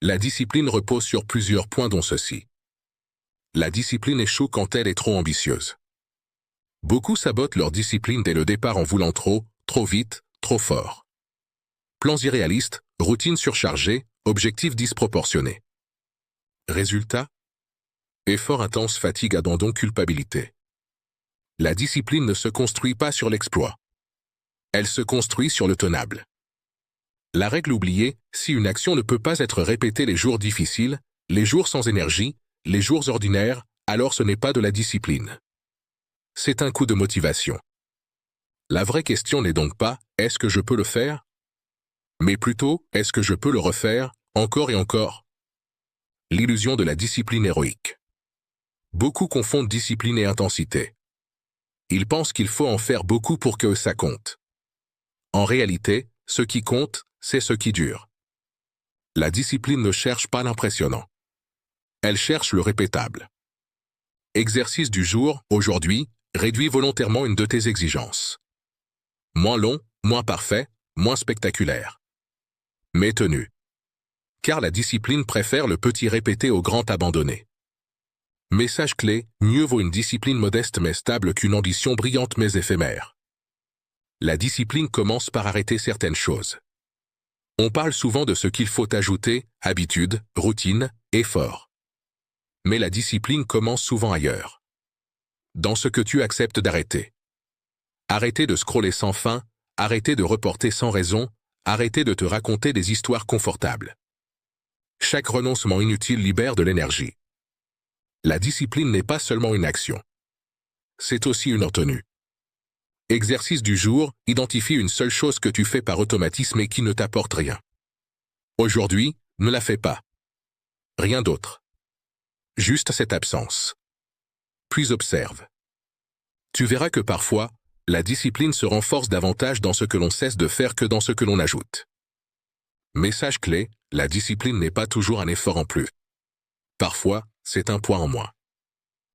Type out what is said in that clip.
La discipline repose sur plusieurs points dont ceci. La discipline échoue quand elle est trop ambitieuse. Beaucoup sabotent leur discipline dès le départ en voulant trop vite, trop fort. Plans irréalistes, routines surchargées, objectifs disproportionnés. Résultat? Effort intense, fatigue, abandon, culpabilité. La discipline ne se construit pas sur l'exploit. Elle se construit sur le tenable. La règle oubliée, si une action ne peut pas être répétée les jours difficiles, les jours sans énergie, les jours ordinaires, alors ce n'est pas de la discipline. C'est un coup de motivation. La vraie question n'est donc pas « est-ce que je peux le faire ?» mais plutôt « est-ce que je peux le refaire, encore et encore ?» L'illusion de la discipline héroïque. Beaucoup confondent discipline et intensité. Ils pensent qu'il faut en faire beaucoup pour que ça compte. En réalité, ce qui compte, c'est ce qui dure. La discipline ne cherche pas l'impressionnant. Elle cherche le répétable. Exercice du jour, aujourd'hui, réduis volontairement une de tes exigences. Moins long, moins parfait, moins spectaculaire. Mais tenu. Car la discipline préfère le petit répété au grand abandonné. Message clé, mieux vaut une discipline modeste mais stable qu'une ambition brillante mais éphémère. La discipline commence par arrêter certaines choses. On parle souvent de ce qu'il faut ajouter, habitude, routine, effort. Mais la discipline commence souvent ailleurs. Dans ce que tu acceptes d'arrêter. Arrêter de scroller sans fin, arrêter de reporter sans raison, arrêter de te raconter des histoires confortables. Chaque renoncement inutile libère de l'énergie. La discipline n'est pas seulement une action. C'est aussi une tenue. Exercice du jour, identifie une seule chose que tu fais par automatisme et qui ne t'apporte rien. Aujourd'hui, ne la fais pas. Rien d'autre. Juste cette absence. Puis observe. Tu verras que parfois, la discipline se renforce davantage dans ce que l'on cesse de faire que dans ce que l'on ajoute. Message clé, la discipline n'est pas toujours un effort en plus. Parfois, c'est un poids en moins.